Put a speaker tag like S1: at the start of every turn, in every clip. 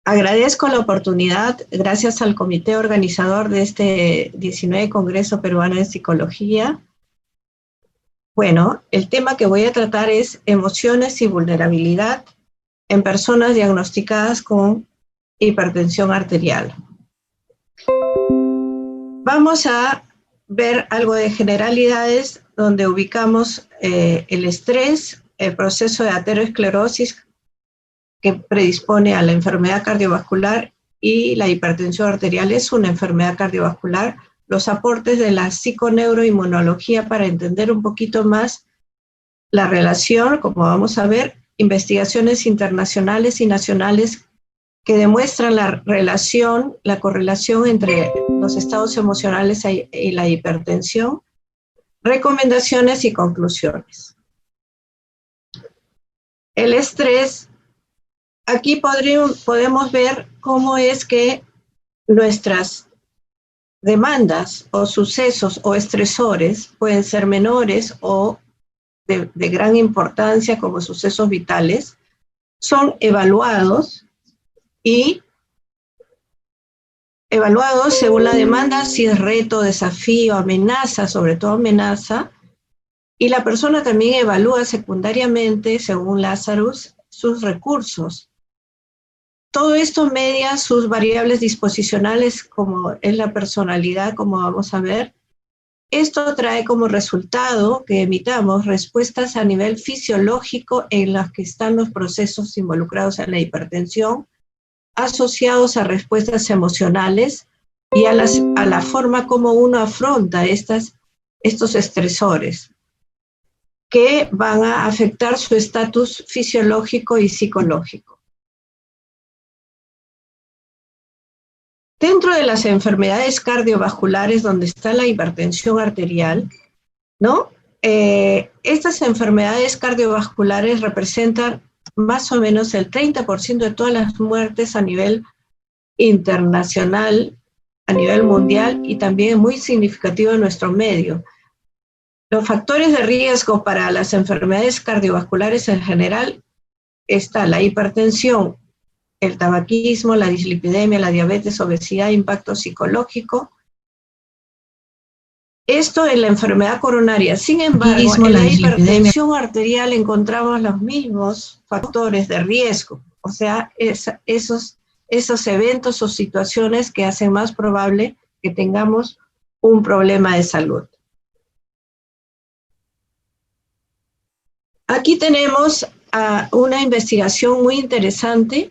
S1: Agradezco la oportunidad, gracias al comité organizador de este 19 Congreso Peruano de Psicología. Bueno, el tema que voy a tratar es emociones y vulnerabilidad en personas diagnosticadas con hipertensión arterial. Vamos a ver algo de generalidades donde ubicamos el estrés, el proceso de aterosclerosis que predispone a la enfermedad cardiovascular y la hipertensión arterial es una enfermedad cardiovascular, los aportes de la psiconeuroinmunología para entender un poquito más la relación, como vamos a ver, investigaciones internacionales y nacionales que demuestran la relación, la correlación entre los estados emocionales y la hipertensión, recomendaciones y conclusiones. El estrés. Aquí podemos ver cómo es que nuestras demandas o sucesos o estresores pueden ser menores o de gran importancia como sucesos vitales, son evaluados según la demanda, si es reto, desafío, amenaza, sobre todo amenaza, y la persona también evalúa secundariamente, según Lazarus, sus recursos. Todo esto media sus variables disposicionales, como es la personalidad, como vamos a ver. Esto trae como resultado que emitamos respuestas a nivel fisiológico en las que están los procesos involucrados en la hipertensión, asociados a respuestas emocionales y a la forma como uno afronta estos estresores, que van a afectar su estatus fisiológico y psicológico. Dentro de las enfermedades cardiovasculares donde está la hipertensión arterial, ¿no? Estas enfermedades cardiovasculares representan más o menos el 30% de todas las muertes a nivel internacional, a nivel mundial, y también muy significativo en nuestro medio. Los factores de riesgo para las enfermedades cardiovasculares en general está la hipertensión, el tabaquismo, la dislipidemia, la diabetes, obesidad, impacto psicológico. Esto en la enfermedad coronaria. Sin embargo, en la hipertensión arterial encontramos los mismos factores de riesgo, o sea, esos eventos o situaciones que hacen más probable que tengamos un problema de salud. Aquí tenemos una investigación muy interesante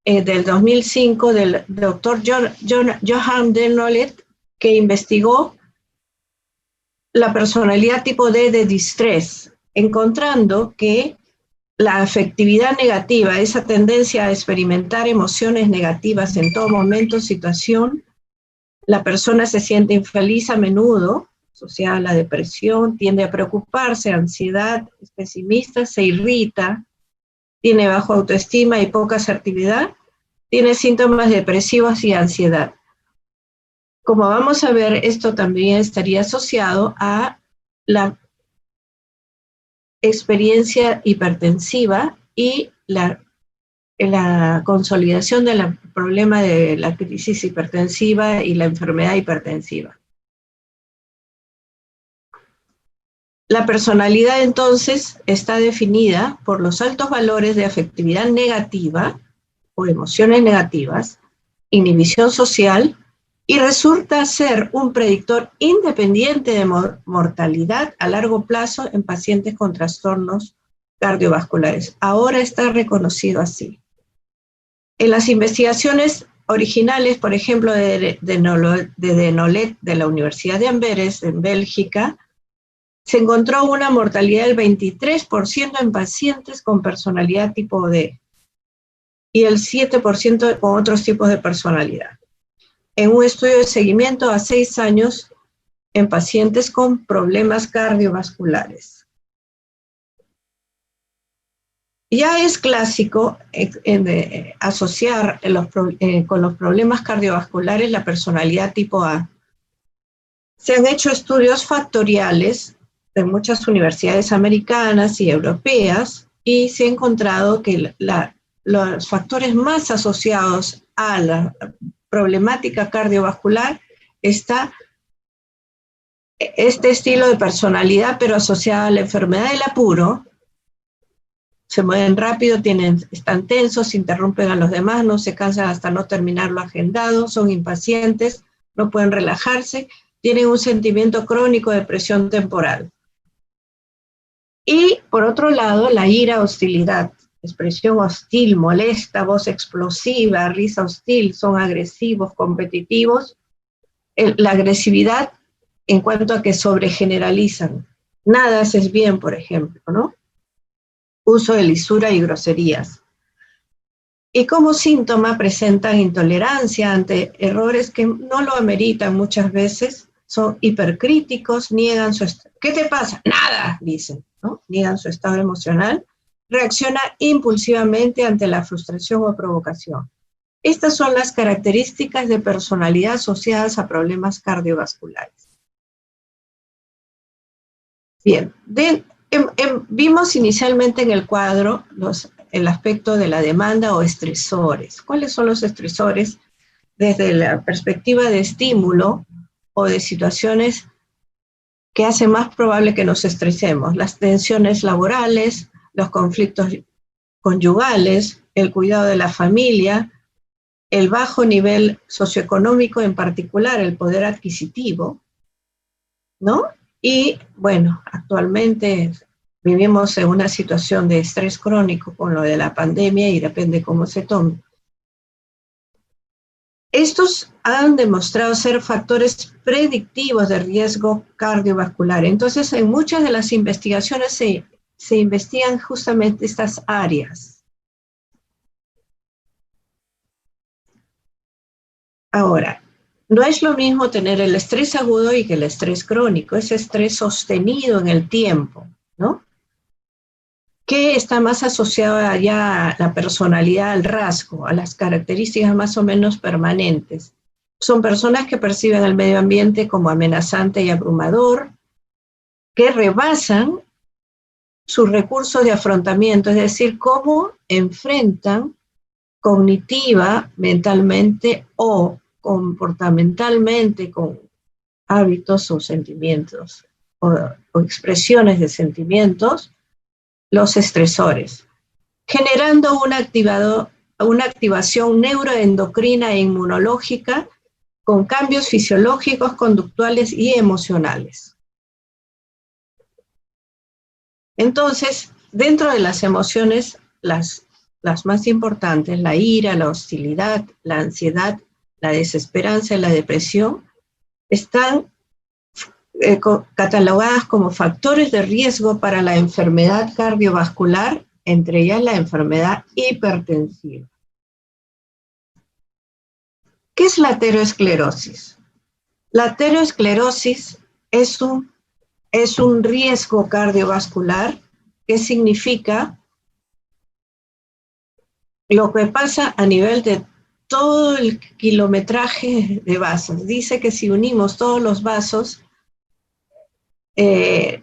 S1: del 2005 del doctor Johan Denolet, que investigó la personalidad tipo D de distrés, encontrando que la afectividad negativa, esa tendencia a experimentar emociones negativas en todo momento, situación, la persona se siente infeliz a menudo, asociada a la depresión, tiende a preocuparse, ansiedad, es pesimista, se irrita, tiene bajo autoestima y poca asertividad, tiene síntomas depresivos y ansiedad. Como vamos a ver, esto también estaría asociado a la experiencia hipertensiva y la consolidación del problema de la crisis hipertensiva y la enfermedad hipertensiva. La personalidad entonces está definida por los altos valores de afectividad negativa o emociones negativas, inhibición social, y resulta ser un predictor independiente de mortalidad a largo plazo en pacientes con trastornos cardiovasculares. Ahora está reconocido así. En las investigaciones originales, por ejemplo, de Denolet de la Universidad de Amberes, en Bélgica, se encontró una mortalidad del 23% en pacientes con personalidad tipo D y el 7% con otros tipos de personalidad. En un estudio de seguimiento a 6 años en pacientes con problemas cardiovasculares. Ya es clásico asociar con los problemas cardiovasculares la personalidad tipo A. Se han hecho estudios factoriales de muchas universidades americanas y europeas y se ha encontrado que los factores más asociados a la problemática cardiovascular está este estilo de personalidad, pero asociada a la enfermedad del apuro. Se mueven rápido, están tensos, interrumpen a los demás, no se cansan hasta no terminar lo agendado, son impacientes, no pueden relajarse, tienen un sentimiento crónico de presión temporal. Y por otro lado, la ira, hostilidad, expresión hostil, molesta, voz explosiva, risa hostil, son agresivos, competitivos. La agresividad en cuanto a que sobregeneralizan. Nada haces bien, por ejemplo, ¿no? Uso de lisura y groserías. Y como síntoma presentan intolerancia ante errores que no lo ameritan muchas veces, son hipercríticos, niegan su estado. ¿Qué te pasa? Nada, dicen, ¿no? Niegan su estado emocional, reacciona impulsivamente ante la frustración o provocación. Estas son las características de personalidad asociadas a problemas cardiovasculares. Bien, vimos inicialmente en el cuadro el aspecto de la demanda o estresores. ¿Cuáles son los estresores? Desde la perspectiva de estímulo o de situaciones que hacen más probable que nos estresemos. Las tensiones laborales, los conflictos conyugales, el cuidado de la familia, el bajo nivel socioeconómico, en particular el poder adquisitivo, ¿no? Y bueno, actualmente vivimos en una situación de estrés crónico con lo de la pandemia y depende cómo se tome. Estos han demostrado ser factores predictivos de riesgo cardiovascular. Entonces, en muchas de las investigaciones se investigan justamente estas áreas. Ahora, no es lo mismo tener el estrés agudo y que el estrés crónico, ese estrés sostenido en el tiempo, ¿no? Que está más asociado ya a la personalidad, al rasgo, a las características más o menos permanentes. Son personas que perciben el medio ambiente como amenazante y abrumador, que rebasan sus recursos de afrontamiento, es decir, cómo enfrentan cognitiva, mentalmente o comportamentalmente con hábitos o sentimientos o expresiones de sentimientos, los estresores, generando una activación neuroendocrina e inmunológica con cambios fisiológicos, conductuales y emocionales. Entonces, dentro de las emociones, las más importantes, la ira, la hostilidad, la ansiedad, la desesperanza y la depresión, están catalogadas como factores de riesgo para la enfermedad cardiovascular, entre ellas la enfermedad hipertensiva. ¿Qué es la aterosclerosis? La aterosclerosis es un riesgo cardiovascular que significa lo que pasa a nivel de todo el kilometraje de vasos. Dice que si unimos todos los vasos,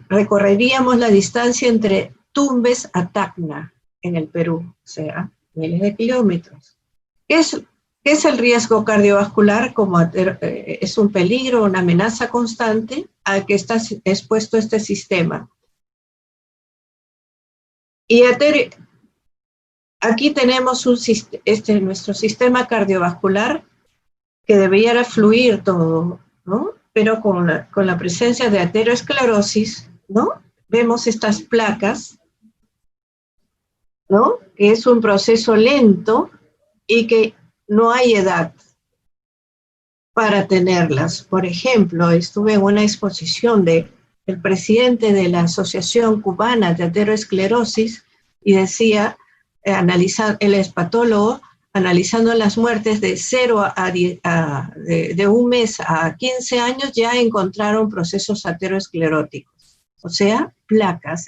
S1: recorreríamos la distancia entre Tumbes a Tacna, en el Perú, o sea, miles de kilómetros. ¿Qué es el riesgo cardiovascular? Es un peligro, una amenaza constante al que está expuesto este sistema. Y aquí tenemos nuestro sistema cardiovascular que debiera fluir todo, ¿no? Pero con la presencia de aterosclerosis, ¿no? Vemos estas placas, ¿no? Que es un proceso lento y que no hay edad para tenerlas. Por ejemplo, estuve en una exposición del presidente de la Asociación Cubana de Aterosclerosis y decía, él es patólogo, analizando las muertes de 0 de un mes a 15 años, ya encontraron procesos ateroscleróticos. O sea,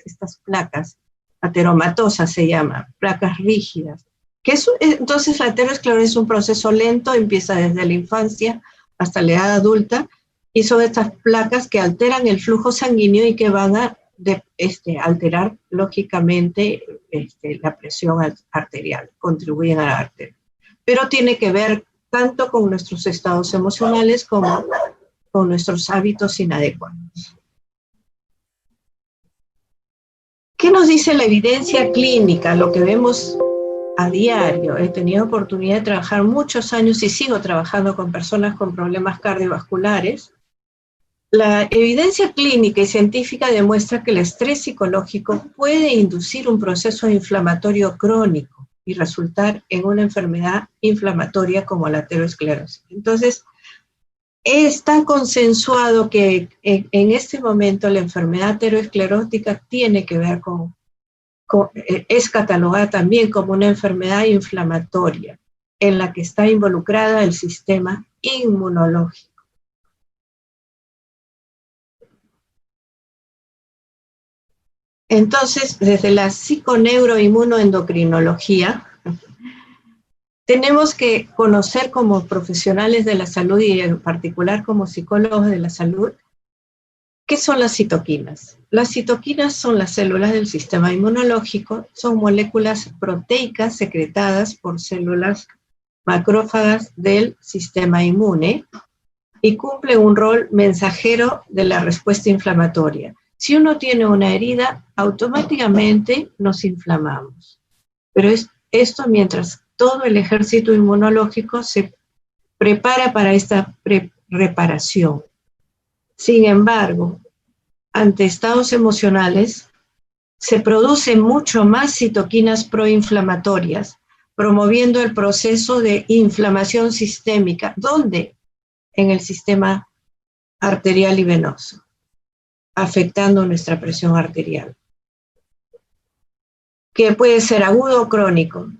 S1: estas placas, ateromatosas se llaman, placas rígidas. Entonces la aterosclerosis es un proceso lento, empieza desde la infancia hasta la edad adulta, y son estas placas que alteran el flujo sanguíneo y que van a alterar lógicamente la presión arterial, contribuyen a la arteria. Pero tiene que ver tanto con nuestros estados emocionales como con nuestros hábitos inadecuados. ¿Qué nos dice la evidencia clínica? Lo que vemos a diario. He tenido oportunidad de trabajar muchos años y sigo trabajando con personas con problemas cardiovasculares. La evidencia clínica y científica demuestra que el estrés psicológico puede inducir un proceso inflamatorio crónico y resultar en una enfermedad inflamatoria como la aterosclerosis. Entonces, está consensuado que en este momento la enfermedad aterosclerótica tiene que ver es catalogada también como una enfermedad inflamatoria en la que está involucrada el sistema inmunológico. Entonces, desde la psiconeuroinmunoendocrinología, tenemos que conocer como profesionales de la salud y en particular como psicólogos de la salud, ¿qué son las citoquinas? Las citoquinas son las células del sistema inmunológico, son moléculas proteicas secretadas por células macrófagas del sistema inmune y cumplen un rol mensajero de la respuesta inflamatoria. Si uno tiene una herida, automáticamente nos inflamamos. Pero esto mientras todo el ejército inmunológico se prepara para esta reparación. Sin embargo, ante estados emocionales, se producen mucho más citoquinas proinflamatorias, promoviendo el proceso de inflamación sistémica. ¿Dónde? En el sistema arterial y venoso, afectando nuestra presión arterial, que puede ser agudo o crónico,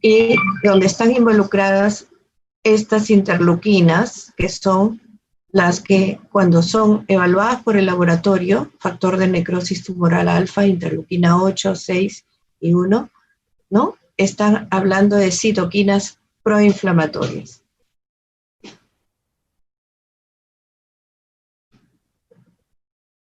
S1: y donde están involucradas estas interleuquinas, que son las que cuando son evaluadas por el laboratorio, factor de necrosis tumoral alfa, interleuquina 8, 6 y 1, ¿no? Están hablando de citoquinas proinflamatorias.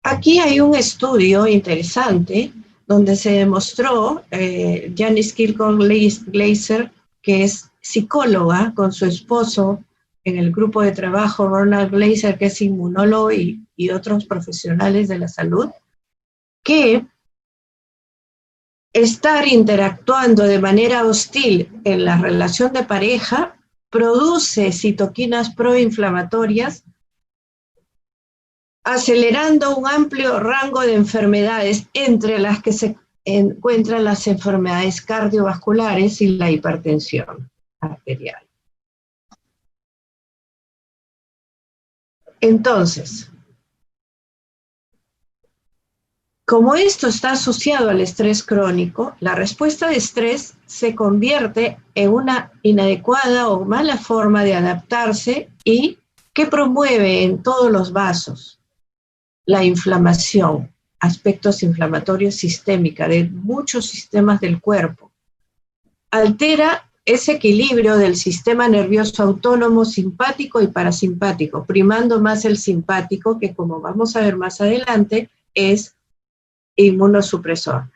S1: Aquí hay un estudio interesante donde se demostró, Janice Kilcoyne-Glaser, que es psicóloga, con su esposo en el grupo de trabajo, Ronald Glaser, que es inmunólogo y otros profesionales de la salud, que estar interactuando de manera hostil en la relación de pareja produce citoquinas proinflamatorias, acelerando un amplio rango de enfermedades, entre las que se encuentran las enfermedades cardiovasculares y la hipertensión arterial. Entonces, como esto está asociado al estrés crónico, la respuesta de estrés se convierte en una inadecuada o mala forma de adaptarse y que promueve en todos los vasos la inflamación, aspectos inflamatorios sistémicos de muchos sistemas del cuerpo. Altera ese equilibrio del sistema nervioso autónomo simpático y parasimpático, primando más el simpático, que como vamos a ver más adelante, es inmunosupresor.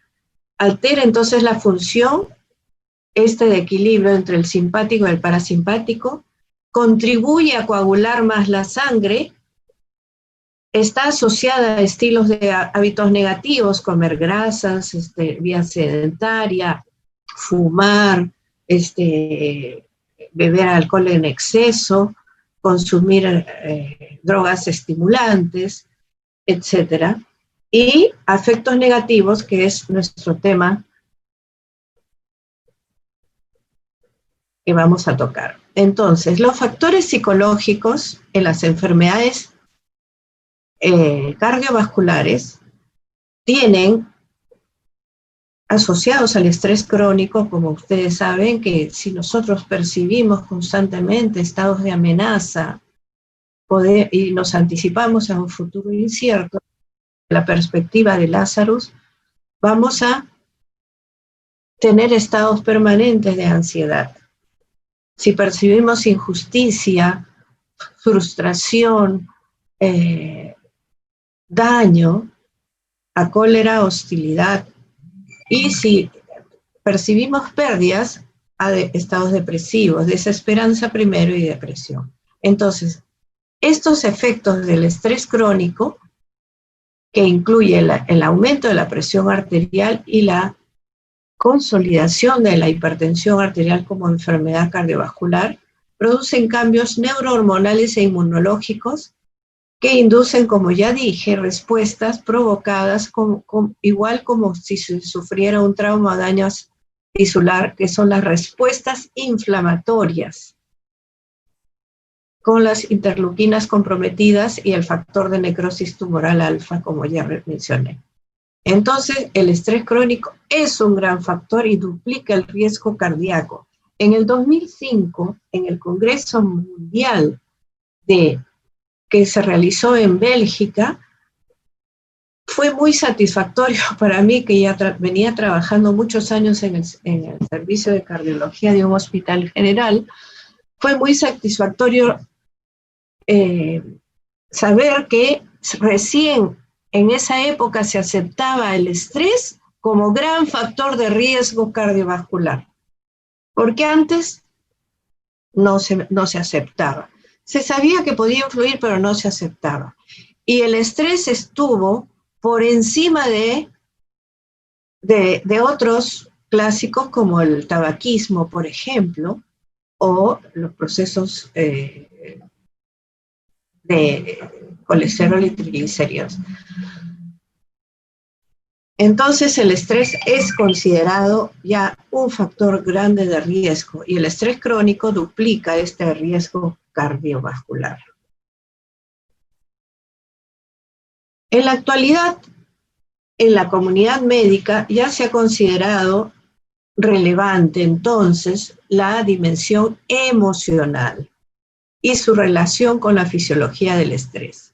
S1: Altera entonces la función de equilibrio entre el simpático y el parasimpático, contribuye a coagular más la sangre, está asociada a estilos de hábitos negativos, comer grasas, vía sedentaria, fumar, beber alcohol en exceso, consumir drogas estimulantes, etcétera. Y afectos negativos, que es nuestro tema que vamos a tocar. Entonces, los factores psicológicos en las enfermedades cardiovasculares tienen asociados al estrés crónico, como ustedes saben, que si nosotros percibimos constantemente estados de amenaza y nos anticipamos a un futuro incierto, la perspectiva de Lazarus, vamos a tener estados permanentes de ansiedad. Si percibimos injusticia, frustración, daño, a cólera, hostilidad, y si percibimos pérdidas, a estados depresivos, desesperanza primero y depresión. Entonces, estos efectos del estrés crónico, que incluye el aumento de la presión arterial y la consolidación de la hipertensión arterial como enfermedad cardiovascular, producen cambios neurohormonales e inmunológicos que inducen, como ya dije, respuestas provocadas igual como si se sufriera un trauma o daño tisular, que son las respuestas inflamatorias, con las interleuquinas comprometidas y el factor de necrosis tumoral alfa, como ya mencioné. Entonces, el estrés crónico es un gran factor y duplica el riesgo cardíaco. En el 2005, en el Congreso Mundial que se realizó en Bélgica, fue muy satisfactorio para mí, que ya venía trabajando muchos años en el servicio de cardiología de un hospital general. Fue muy satisfactorio saber que recién en esa época se aceptaba el estrés como gran factor de riesgo cardiovascular, porque antes no se aceptaba. Se sabía que podía influir, pero no se aceptaba. Y el estrés estuvo por encima de otros clásicos como el tabaquismo, por ejemplo, o los procesos de colesterol y triglicéridos. Entonces el estrés es considerado ya un factor grande de riesgo y el estrés crónico duplica este riesgo cardiovascular. En la actualidad, en la comunidad médica ya se ha considerado relevante entonces la dimensión emocional y su relación con la fisiología del estrés.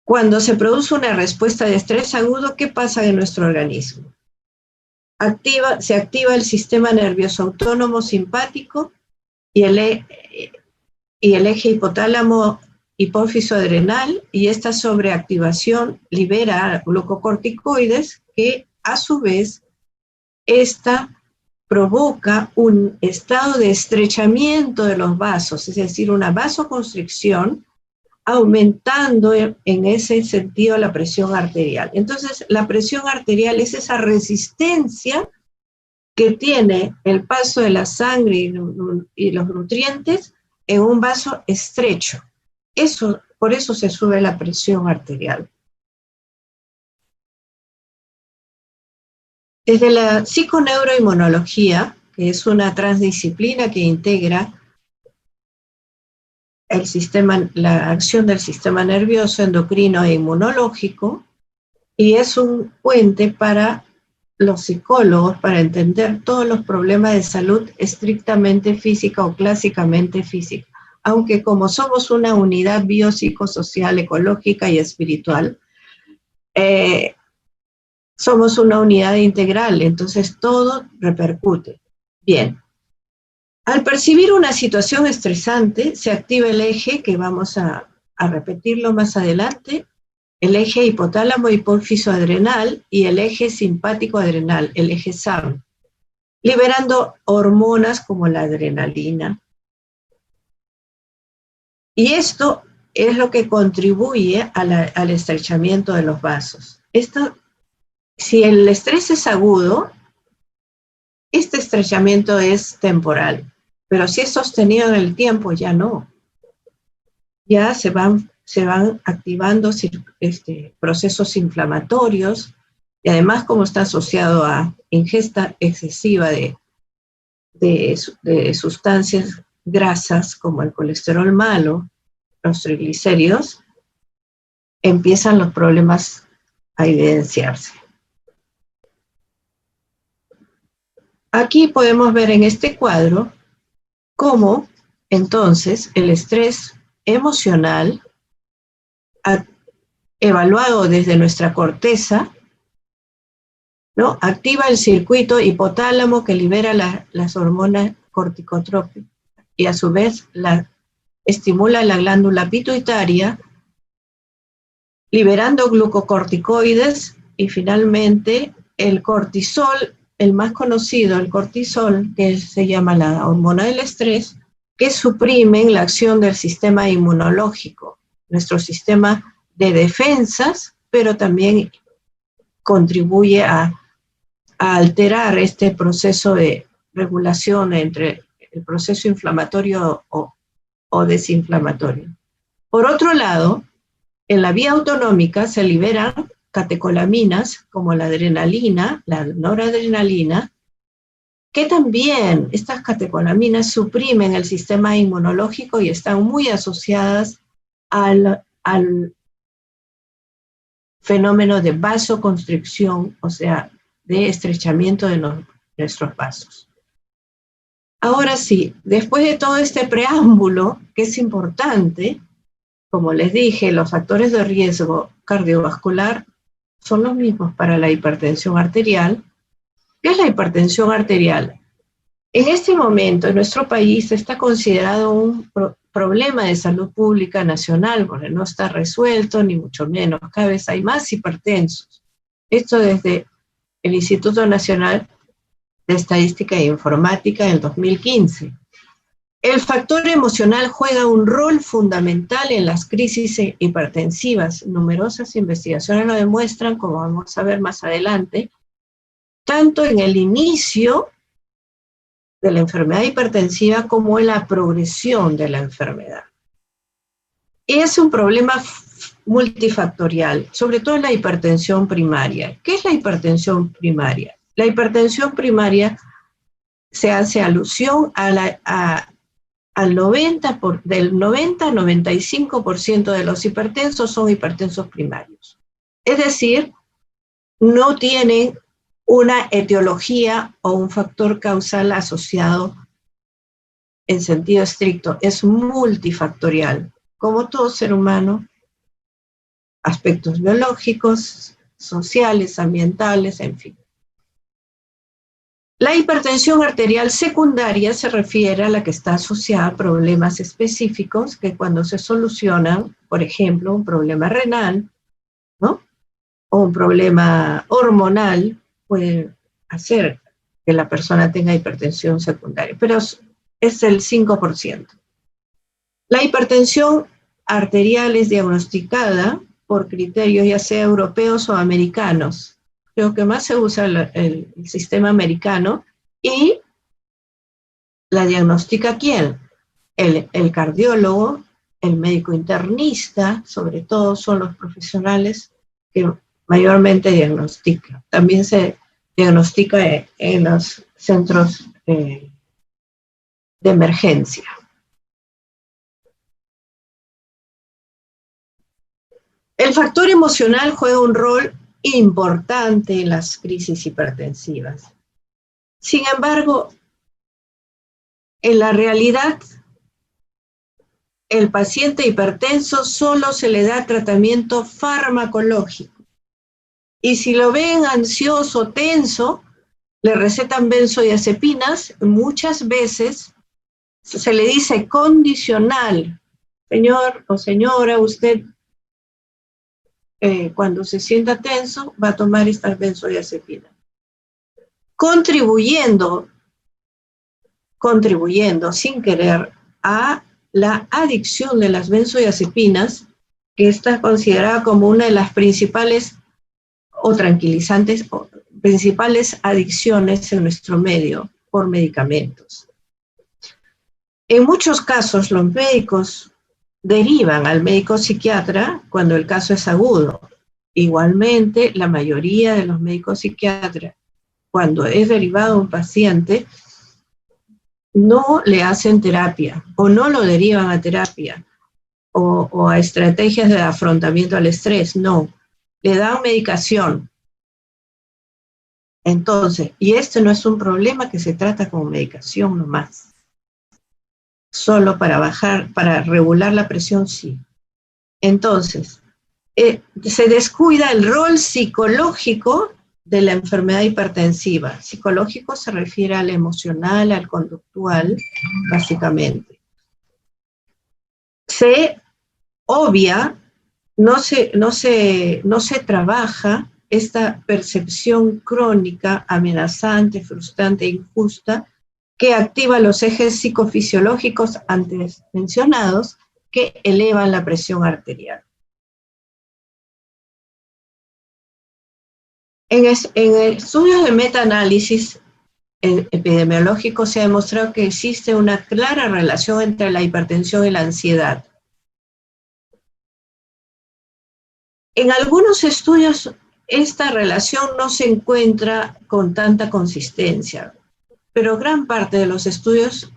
S1: Cuando se produce una respuesta de estrés agudo, ¿qué pasa en nuestro organismo? Se activa el sistema nervioso autónomo simpático y el eje hipotálamo hipófiso adrenal, y esta sobreactivación libera glucocorticoides que a su vez esta provoca un estado de estrechamiento de los vasos, es decir, una vasoconstricción, aumentando en ese sentido la presión arterial. Entonces, la presión arterial es esa resistencia que tiene el paso de la sangre y los nutrientes en un vaso estrecho. Por eso se sube la presión arterial. Desde la psiconeuroinmunología, que es una transdisciplina que integra la acción del sistema nervioso, endocrino e inmunológico, y es un puente para los psicólogos para entender todos los problemas de salud estrictamente física o clásicamente física. Aunque como somos una unidad biopsicosocial, ecológica y espiritual, somos una unidad integral, entonces todo repercute. Bien. Al percibir una situación estresante, se activa el eje, que vamos a repetirlo más adelante, el eje hipotálamo hipófiso adrenal y el eje simpático adrenal, el eje SAM, liberando hormonas como la adrenalina. Y esto es lo que contribuye al estrechamiento de los vasos. Si el estrés es agudo, este estrechamiento es temporal. Pero si es sostenido en el tiempo, ya no. Ya se van activando procesos inflamatorios, y además, como está asociado a ingesta excesiva de sustancias grasas como el colesterol malo, los triglicéridos, empiezan los problemas a evidenciarse. Aquí podemos ver en este cuadro cómo entonces el estrés emocional, evaluado desde nuestra corteza, ¿no?, activa el circuito hipotálamo que libera las hormonas corticotrópicas y a su vez estimula la glándula pituitaria liberando glucocorticoides, y finalmente el cortisol, el más conocido, el cortisol, que se llama la hormona del estrés, que suprimen la acción del sistema inmunológico, nuestro sistema de defensas, pero también contribuye a alterar este proceso de regulación entre el proceso inflamatorio o desinflamatorio. Por otro lado, en la vía autonómica se liberan catecolaminas como la adrenalina, la noradrenalina, que también estas catecolaminas suprimen el sistema inmunológico y están muy asociadas al fenómeno de vasoconstricción, o sea, de estrechamiento de nuestros vasos. Ahora sí, después de todo este preámbulo, que es importante, como les dije, los factores de riesgo cardiovascular son los mismos para la hipertensión arterial. ¿Qué es la hipertensión arterial? En este momento, en nuestro país, está considerado un problema de salud pública nacional, porque no está resuelto, ni mucho menos. Cada vez hay más hipertensos. Esto desde el Instituto Nacional de Estadística e Informática en 2015. El factor emocional juega un rol fundamental en las crisis hipertensivas. Numerosas investigaciones lo demuestran, como vamos a ver más adelante, tanto en el inicio de la enfermedad hipertensiva como en la progresión de la enfermedad. Es un problema multifactorial, sobre todo en la hipertensión primaria. ¿Qué es la hipertensión primaria? La hipertensión primaria se hace alusión al 90, del 90 al 95% de los hipertensos son hipertensos primarios. Es decir, no tienen una etiología o un factor causal asociado en sentido estricto, es multifactorial. Como todo ser humano, aspectos biológicos, sociales, ambientales, en fin. La hipertensión arterial secundaria se refiere a la que está asociada a problemas específicos que cuando se solucionan, por ejemplo, un problema renal, ¿no? O un problema hormonal, puede hacer que la persona tenga hipertensión secundaria, pero es el 5%. La hipertensión arterial es diagnosticada por criterios ya sea europeos o americanos. Creo que más se usa el sistema americano, y la diagnostica ¿quién? El cardiólogo, el médico internista, sobre todo son los profesionales que mayormente diagnostican. También se diagnostica en los centros de emergencia. El factor emocional juega un rol importante en las crisis hipertensivas. Sin embargo, en la realidad, el paciente hipertenso solo se le da tratamiento farmacológico. Y si lo ven ansioso, tenso, le recetan benzodiazepinas, muchas veces se le dice condicional. Señor o señora, usted cuando se sienta tenso va a tomar estas benzodiazepinas. Contribuyendo sin querer a la adicción de las benzodiazepinas, que está considerada como una de las principales o tranquilizantes, o principales adicciones en nuestro medio por medicamentos. En muchos casos los médicos derivan al médico psiquiatra cuando el caso es agudo. Igualmente, la mayoría de los médicos psiquiatras, cuando es derivado un paciente, no le hacen terapia o no lo derivan a terapia o a estrategias de afrontamiento al estrés, no. Le dan medicación. Entonces, y este no es un problema que se trata como medicación nomás. Solo para regular la presión, sí. Entonces, se descuida el rol psicológico de la enfermedad hipertensiva. Psicológico se refiere al emocional, al conductual, básicamente. Se obvia no se trabaja esta percepción crónica, amenazante, frustrante e injusta, que activa los ejes psicofisiológicos antes mencionados, que elevan la presión arterial. En estudios de metaanálisis epidemiológico se ha demostrado que existe una clara relación entre la hipertensión y la ansiedad. En algunos estudios esta relación no se encuentra con tanta consistencia, pero gran parte de los estudios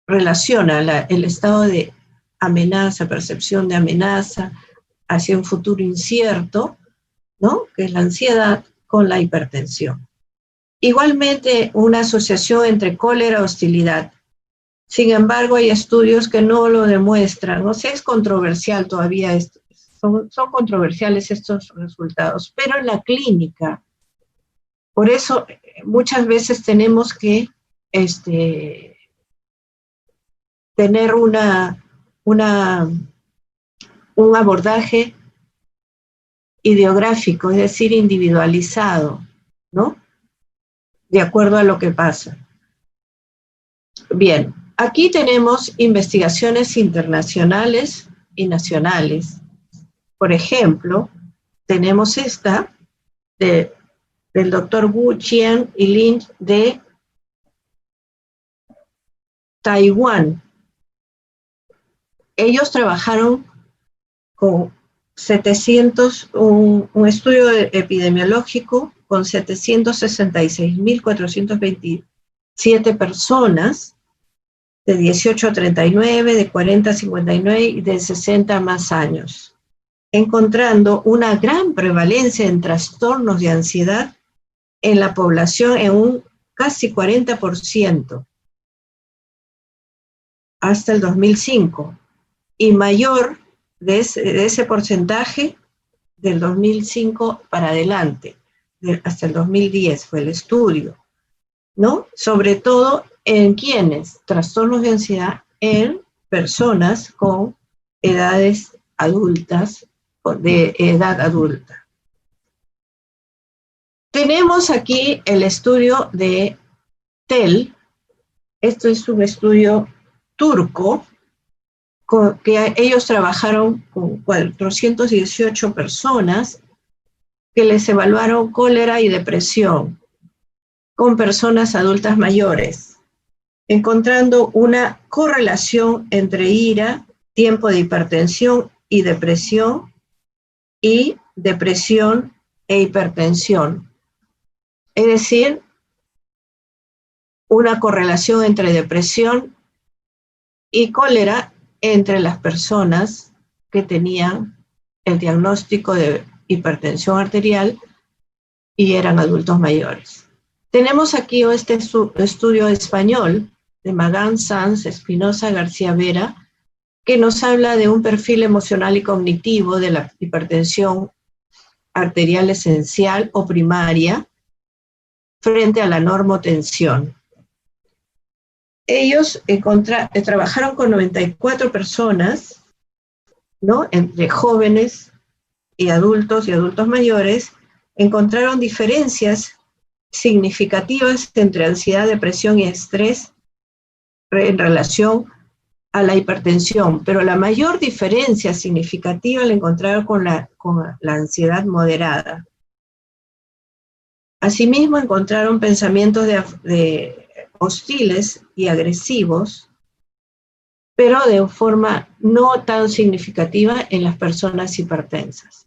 S1: relaciona el estado de amenaza, percepción de amenaza hacia un futuro incierto, ¿no?, que es la ansiedad, con la hipertensión. Igualmente, una asociación entre cólera y hostilidad. Sin embargo, hay estudios que no lo demuestran. O sea, es controversial todavía esto. Son controversiales estos resultados, pero en la clínica, por eso muchas veces tenemos que tener un abordaje ideográfico, es decir, individualizado, ¿no?, de acuerdo a lo que pasa. Bien, aquí tenemos investigaciones internacionales y nacionales. Por ejemplo, tenemos esta del doctor Wu Qian y Lin de Taiwán. Ellos trabajaron con un estudio epidemiológico con 766.427 personas, de 18 a 39, de 40 a 59 y de 60 a más años, encontrando una gran prevalencia en trastornos de ansiedad en la población en un casi 40% hasta el 2005, y mayor de ese porcentaje del 2005 para adelante, hasta el 2010 fue el estudio, ¿no? Sobre todo en quienes, trastornos de ansiedad en personas con edades adultas, de edad adulta. Tenemos aquí el estudio de TEL. Esto es un estudio turco, que ellos trabajaron con 418 personas que les evaluaron cólera y depresión con personas adultas mayores, encontrando una correlación entre ira, tiempo de hipertensión y depresión e hipertensión. Es decir, una correlación entre depresión y cólera entre las personas que tenían el diagnóstico de hipertensión arterial y eran adultos mayores. Tenemos aquí este estudio español de Magán, Sanz, Espinosa, García Vera, que nos habla de un perfil emocional y cognitivo de la hipertensión arterial esencial o primaria frente a la normotensión. Ellos trabajaron con 94 personas, ¿no?, entre jóvenes y adultos mayores. Encontraron diferencias significativas entre ansiedad, depresión y estrés en relación a la hipertensión, pero la mayor diferencia significativa la encontraron con la ansiedad moderada. Asimismo, encontraron pensamientos hostiles y agresivos, pero de forma no tan significativa en las personas hipertensas.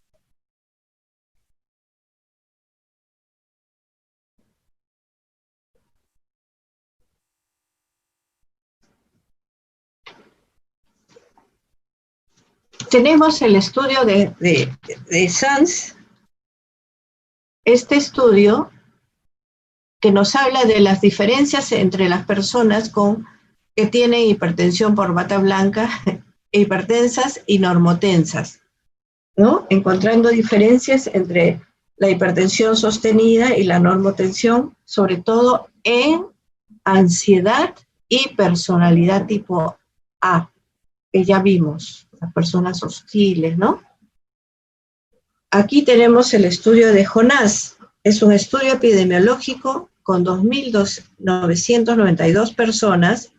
S1: Tenemos el estudio de Sanz, este estudio que nos habla de las diferencias entre las personas que tienen hipertensión por bata blanca, hipertensas y normotensas, ¿no?, encontrando diferencias entre la hipertensión sostenida y la normotensión, sobre todo en ansiedad y personalidad tipo A, que ya vimos las personas hostiles, ¿no? Aquí tenemos el estudio de Jonás. Es un estudio epidemiológico con 2.992 personas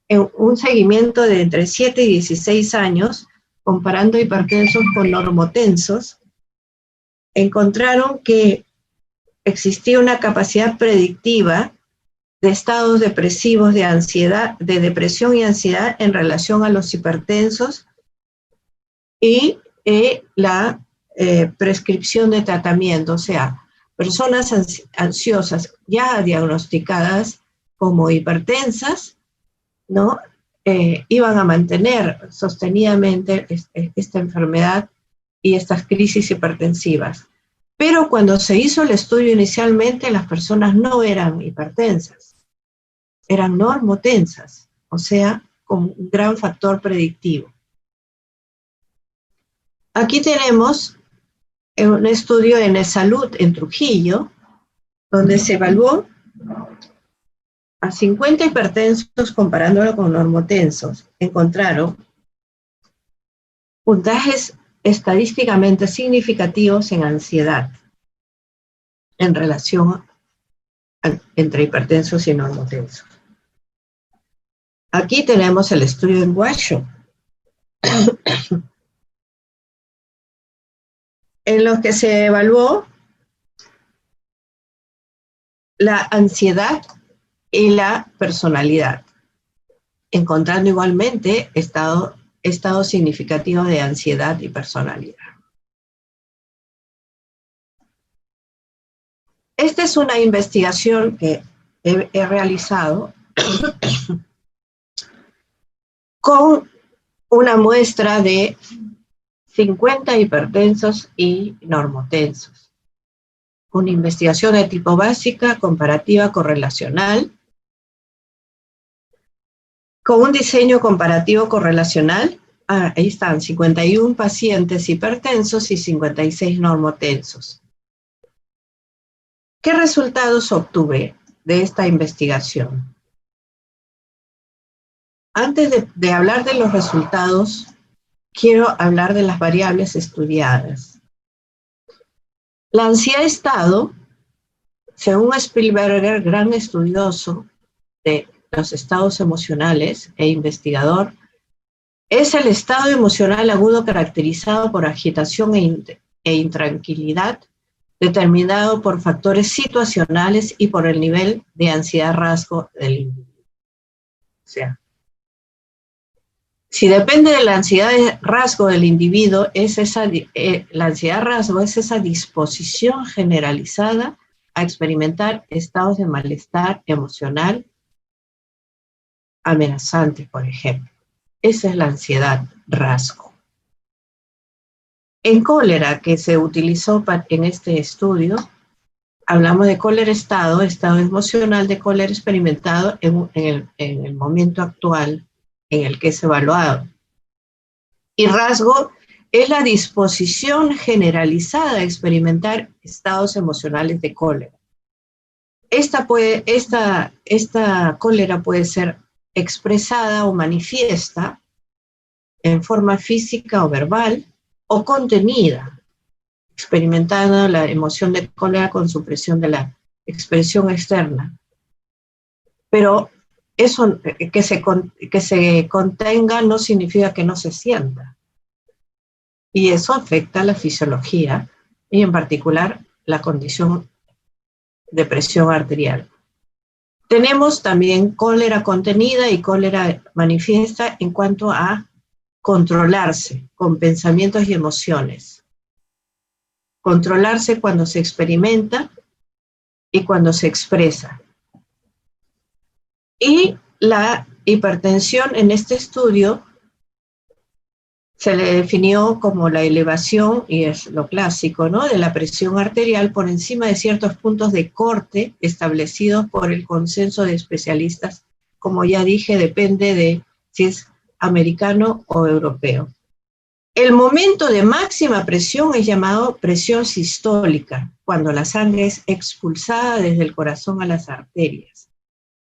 S1: en un seguimiento de entre 7 y 16 años, comparando hipertensos con normotensos. Encontraron que existía una capacidad predictiva de estados depresivos, de ansiedad, de depresión y ansiedad en relación a los hipertensos y la prescripción de tratamiento, o sea, personas ansiosas ya diagnosticadas como hipertensas, ¿no? Iban a mantener sostenidamente esta enfermedad y estas crisis hipertensivas. Pero cuando se hizo el estudio inicialmente, las personas no eran hipertensas, eran normotensas, o sea, con un gran factor predictivo. Aquí tenemos un estudio en E-Salud en Trujillo, donde se evaluó a 50 hipertensos comparándolo con normotensos. Encontraron puntajes estadísticamente significativos en ansiedad en relación entre hipertensos y normotensos. Aquí tenemos el estudio en Washoe, en los que se evaluó la ansiedad y la personalidad, encontrando igualmente estados significativos de ansiedad y personalidad. Esta es una investigación que he realizado con una muestra de 50 hipertensos y normotensos. Una investigación de tipo básica, comparativa, correlacional, con un diseño comparativo correlacional. Ahí están, 51 pacientes hipertensos y 56 normotensos. ¿Qué resultados obtuve de esta investigación? Antes de hablar de los resultados, quiero hablar de las variables estudiadas. La ansiedad-estado, según Spielberger, gran estudioso de los estados emocionales e investigador, es el estado emocional agudo caracterizado por agitación e intranquilidad, determinado por factores situacionales y por el nivel de ansiedad rasgo del individuo. O sea, si depende de la ansiedad rasgo del individuo, la ansiedad rasgo es esa disposición generalizada a experimentar estados de malestar emocional amenazantes, por ejemplo. Esa es la ansiedad rasgo. En cólera, que se utilizó en este estudio, hablamos de cólera-estado, estado emocional de cólera experimentado en el momento actual en el que es evaluado. Y rasgo es la disposición generalizada a experimentar estados emocionales de cólera. Esta cólera puede ser expresada o manifiesta en forma física o verbal, o contenida, experimentando la emoción de cólera con supresión de la expresión externa. Pero eso, que se contenga no significa que no se sienta. Y eso afecta a la fisiología, y en particular la condición de presión arterial. Tenemos también cólera contenida y cólera manifiesta en cuanto a controlarse con pensamientos y emociones. Controlarse cuando se experimenta y cuando se expresa. Y la hipertensión en este estudio se le definió como la elevación, y es lo clásico, ¿no?, de la presión arterial por encima de ciertos puntos de corte establecidos por el consenso de especialistas. Como ya dije, depende de si es americano o europeo. El momento de máxima presión es llamado presión sistólica, cuando la sangre es expulsada desde el corazón a las arterias.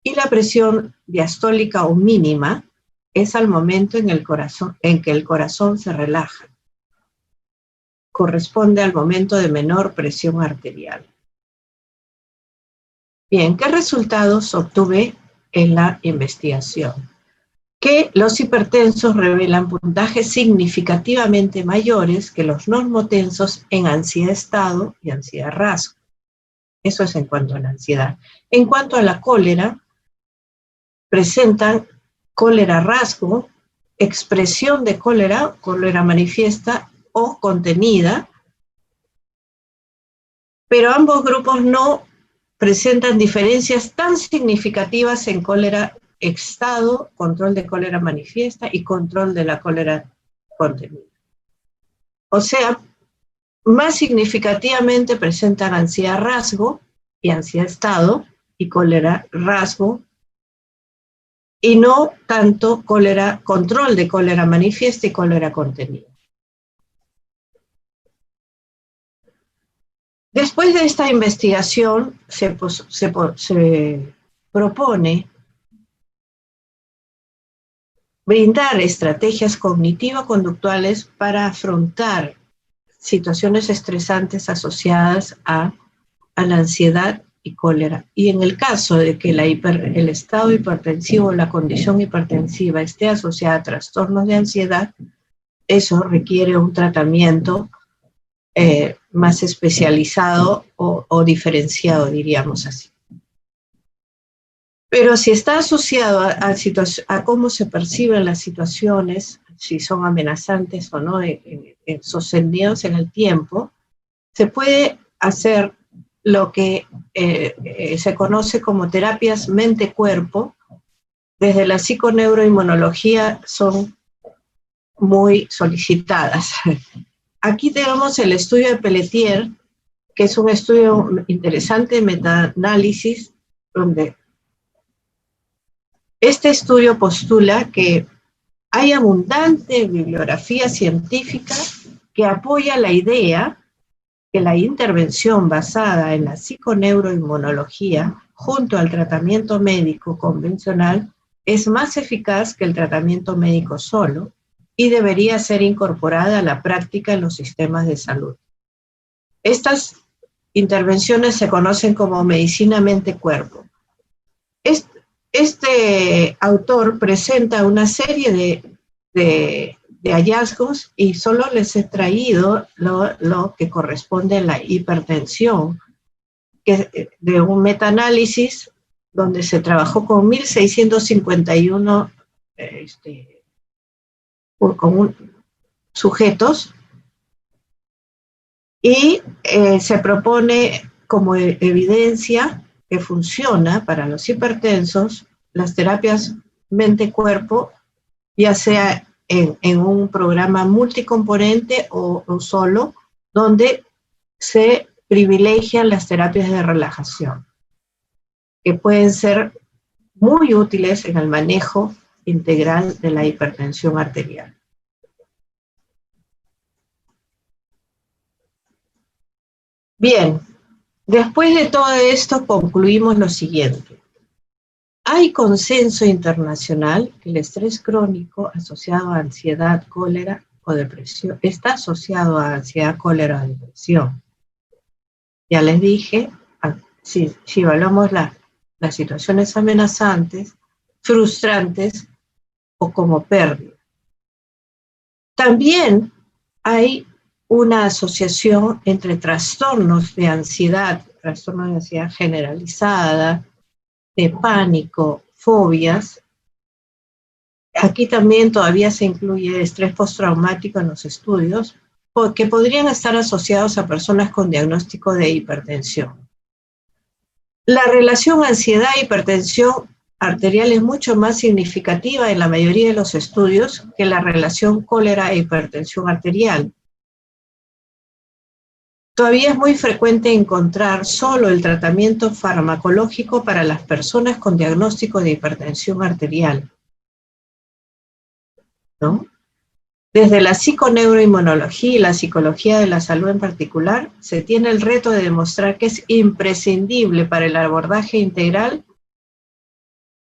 S1: Y la presión diastólica o mínima es al momento en que el corazón se relaja. Corresponde al momento de menor presión arterial. Bien, ¿qué resultados obtuve en la investigación? Que los hipertensos revelan puntajes significativamente mayores que los normotensos en ansiedad estado y ansiedad rasgo. Eso es en cuanto a la ansiedad. En cuanto a la cólera, presentan cólera rasgo, expresión de cólera, cólera manifiesta o contenida, pero ambos grupos no presentan diferencias tan significativas en cólera estado, control de cólera manifiesta y control de la cólera contenida. O sea, más significativamente presentan ansiedad rasgo y ansiedad estado y cólera rasgo, y no tanto control de cólera manifiesta y cólera contenida. Después de esta investigación se propone brindar estrategias cognitivo-conductuales para afrontar situaciones estresantes asociadas a la ansiedad y cólera. Y en el caso de que el estado hipertensivo o la condición hipertensiva esté asociada a trastornos de ansiedad, eso requiere un tratamiento más especializado o diferenciado, diríamos así. Pero si está asociado a cómo se perciben las situaciones, si son amenazantes o no, sostenidos en el tiempo, se puede hacer lo que se conoce como terapias mente-cuerpo. Desde la psiconeuroinmunología son muy solicitadas. Aquí tenemos el estudio de Pelletier, que es un estudio interesante de metaanálisis, donde este estudio postula que hay abundante bibliografía científica que apoya la idea que la intervención basada en la psiconeuroinmunología junto al tratamiento médico convencional es más eficaz que el tratamiento médico solo y debería ser incorporada a la práctica en los sistemas de salud. Estas intervenciones se conocen como medicina mente-cuerpo. Este autor presenta una serie de hallazgos y solo les he traído lo que corresponde a la hipertensión, de un metaanálisis donde se trabajó con 1.651 sujetos y se propone como evidencia que funciona para los hipertensos las terapias mente-cuerpo, ya sea en un programa multicomponente o solo, donde se privilegian las terapias de relajación, que pueden ser muy útiles en el manejo integral de la hipertensión arterial. Bien, después de todo esto concluimos lo siguiente. Hay consenso internacional que el estrés crónico asociado a ansiedad, cólera o depresión está asociado a ansiedad, cólera o depresión. Ya les dije, si evaluamos las situaciones amenazantes, frustrantes o como pérdida. También hay una asociación entre trastornos de ansiedad generalizada, de pánico, fobias. Aquí también todavía se incluye estrés postraumático en los estudios, que podrían estar asociados a personas con diagnóstico de hipertensión. La relación ansiedad-hipertensión arterial es mucho más significativa en la mayoría de los estudios que la relación cólera e hipertensión arterial. Todavía es muy frecuente encontrar solo el tratamiento farmacológico para las personas con diagnóstico de hipertensión arterial, ¿no? Desde la psiconeuroinmunología y la psicología de la salud en particular, se tiene el reto de demostrar que es imprescindible para el abordaje integral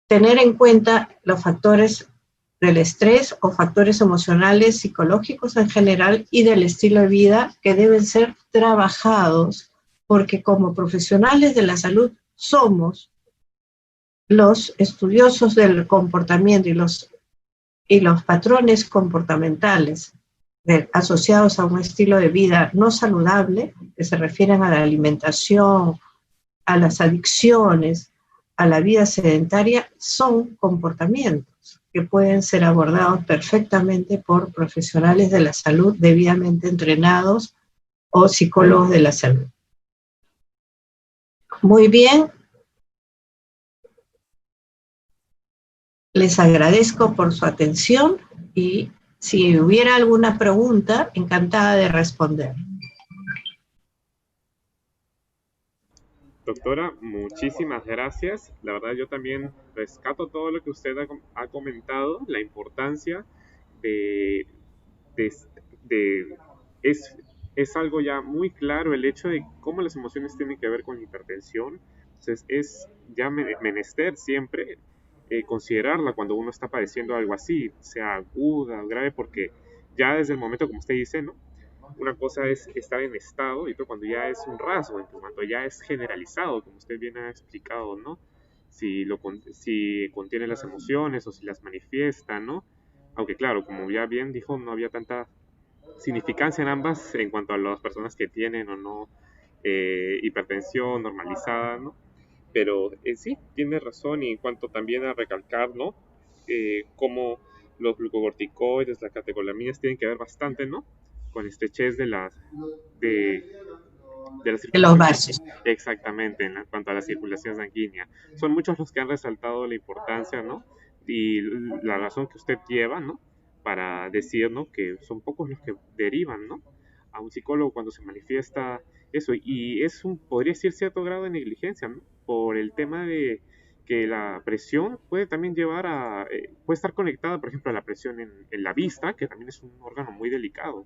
S1: tener en cuenta los factores del estrés o factores emocionales, psicológicos en general y del estilo de vida que deben ser trabajados, porque como profesionales de la salud somos los estudiosos del comportamiento y los patrones comportamentales asociados a un estilo de vida no saludable, que se refieren a la alimentación, a las adicciones, a la vida sedentaria, son comportamientos que pueden ser abordados perfectamente por profesionales de la salud debidamente entrenados o psicólogos de la salud. Muy bien. Les agradezco por su atención y si hubiera alguna pregunta, encantada de responder.
S2: Doctora, muchísimas gracias. La verdad yo también rescato todo lo que usted ha comentado, la importancia de, de- de- es, es algo ya muy claro el hecho de cómo las emociones tienen que ver con la hipertensión. Entonces es ya menester siempre considerarla cuando uno está padeciendo algo así, sea aguda o grave, porque ya desde el momento, como usted dice, ¿no? Una cosa es estar en estado y todo cuando ya es un rasgo, en cuanto ya es generalizado, como usted bien ha explicado, ¿no? Si contiene las emociones o si las manifiesta, ¿no? Aunque claro, como ya bien dijo, no había tanta significancia en ambas en cuanto a las personas que tienen o no hipertensión normalizada, ¿no? Pero sí, tiene razón y en cuanto también a recalcar, ¿no? Cómo los glucocorticoides, las catecolaminas tienen que ver bastante, ¿no? Con estrechez de, de la
S1: De los
S2: circulación.
S1: vasos.
S2: Exactamente, en cuanto a la circulación sanguínea. Son muchos los que han resaltado la importancia, ¿no? Y la razón que usted lleva, ¿no? Para decir, ¿no? Que son pocos los que derivan, ¿no? A un psicólogo cuando se manifiesta eso. Y es podría ser cierto grado de negligencia, ¿no? Por el tema de que la presión puede también llevar puede estar conectada, por ejemplo, a la presión en la vista, que también es un órgano muy delicado,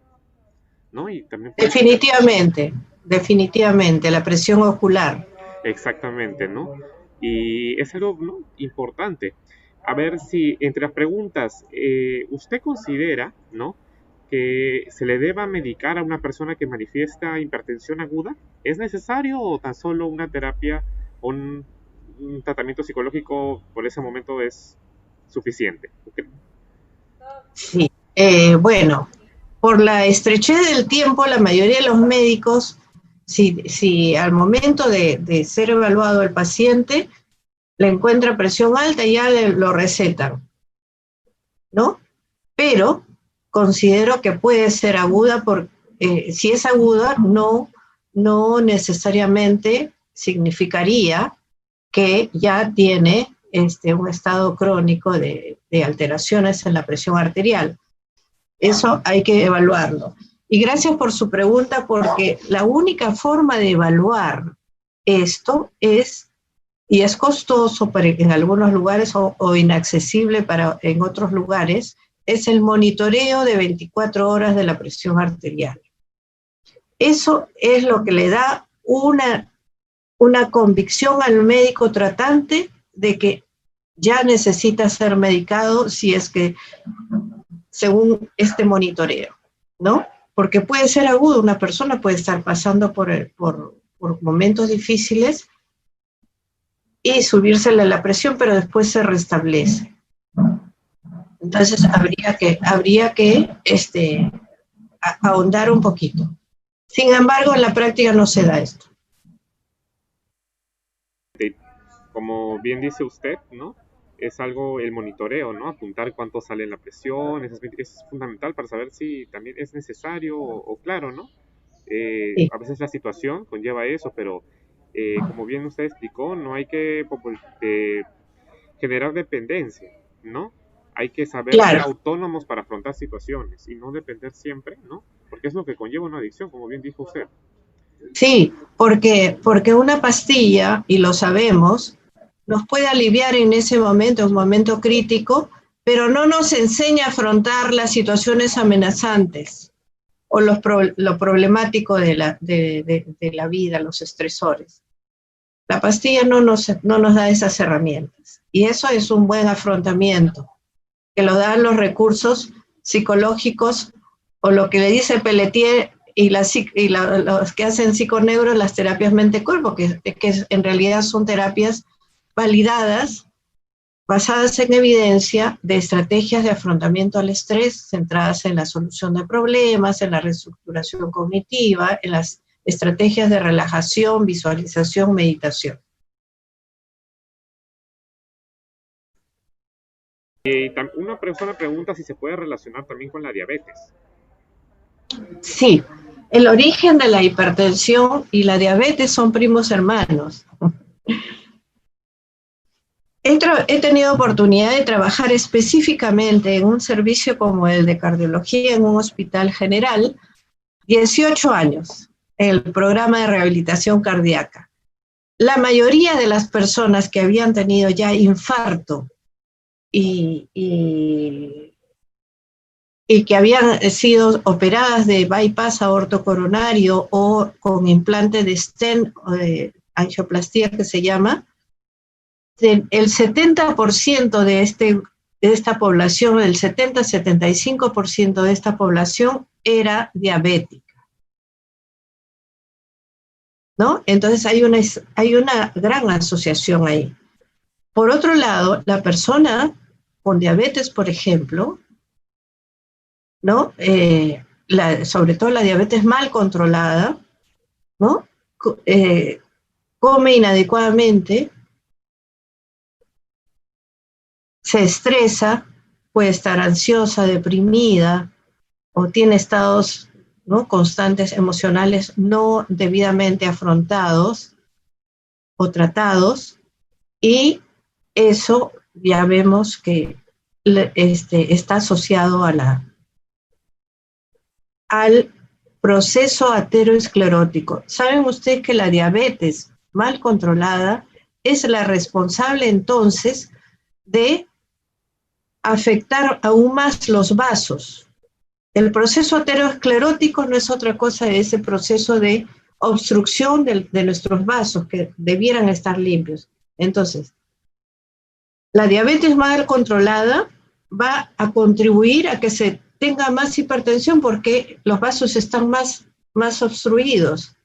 S2: ¿no? Y también puede tener.
S1: Definitivamente, definitivamente, la presión ocular.
S2: Exactamente, ¿no? Y es algo, ¿no? Importante. A ver si entre las preguntas, ¿usted considera, ¿no? Que se le deba medicar a una persona que manifiesta hipertensión aguda? ¿Es necesario o tan solo una terapia o un tratamiento psicológico por ese momento es suficiente?
S1: Sí. Bueno, por la estrechez del tiempo, la mayoría de los médicos, si al momento de ser evaluado el paciente le encuentra presión alta, ya lo recetan, ¿no? Pero considero que puede ser aguda, si es aguda, no necesariamente significaría que ya tiene un estado crónico de alteraciones en la presión arterial. Eso hay que evaluarlo. Y gracias por su pregunta, porque la única forma de evaluar esto y es costoso en algunos lugares o inaccesible en otros lugares, es el monitoreo de 24 horas de la presión arterial. Eso es lo que le da una convicción al médico tratante de que ya necesita ser medicado si es que, según este monitoreo, ¿no? Porque puede ser agudo, una persona puede estar pasando por momentos difíciles y subírsele la presión, pero después se restablece. Entonces habría que ahondar un poquito. Sin embargo, en la práctica no se da esto.
S2: Como bien dice usted, ¿no? Es algo, el monitoreo, ¿no? Apuntar cuánto sale en la presión, es fundamental para saber si también es necesario o claro, ¿no?
S1: Sí.
S2: A veces la situación conlleva eso, pero como bien usted explicó, no hay que generar dependencia, ¿no? Hay que saber ser
S1: Claro,
S2: autónomos para afrontar situaciones y no depender siempre, ¿no? Porque es lo que conlleva una adicción, como bien dijo usted.
S1: sí, porque una pastilla, y lo sabemos, nos puede aliviar en ese momento, un momento crítico, pero no nos enseña a afrontar las situaciones amenazantes o lo problemático de la vida, los estresores. La pastilla no nos da esas herramientas, y eso es un buen afrontamiento. que lo dan los recursos psicológicos, o lo que le dice Pelletier y los que hacen psiconeuro, las terapias mente-cuerpo, que en realidad son terapias validadas, basadas en evidencia de estrategias de afrontamiento al estrés, centradas en la solución de problemas, en la reestructuración cognitiva, en las estrategias de relajación, visualización, meditación.
S2: Una persona pregunta si se puede relacionar también con la diabetes.
S1: Sí, el origen de la hipertensión y la diabetes son primos hermanos. He tenido oportunidad de trabajar específicamente en un servicio como el de cardiología en un hospital general, 18 años, en el programa de rehabilitación cardíaca. La mayoría de las personas que habían tenido ya infarto y que habían sido operadas de bypass aortocoronario o con implante de stent, angioplastía que se llama, el 70% de esta población, el 70-75% de esta población era diabética, ¿no? Entonces hay una gran asociación ahí. Por otro lado, la persona con diabetes, por ejemplo, ¿no? Sobre todo la diabetes mal controlada, ¿no? Come inadecuadamente, se estresa, puede estar ansiosa, deprimida, o tiene estados, ¿no?, constantes emocionales no debidamente afrontados o tratados, y eso ya vemos que está asociado al proceso ateroesclerótico. ¿Saben ustedes que la diabetes mal controlada es la responsable entonces de afectar aún más los vasos? El proceso ateroesclerótico no es otra cosa de ese proceso de obstrucción de nuestros vasos que debieran estar limpios. Entonces, la diabetes mal controlada va a contribuir a que se tenga más hipertensión porque los vasos están más obstruidos,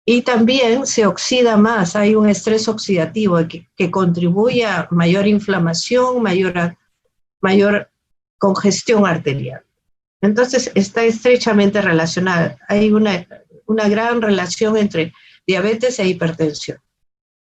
S1: y también se oxida más, hay un estrés oxidativo que contribuye a mayor inflamación, mayor congestión arterial. Entonces está estrechamente relacionada. Hay una gran relación entre diabetes e hipertensión.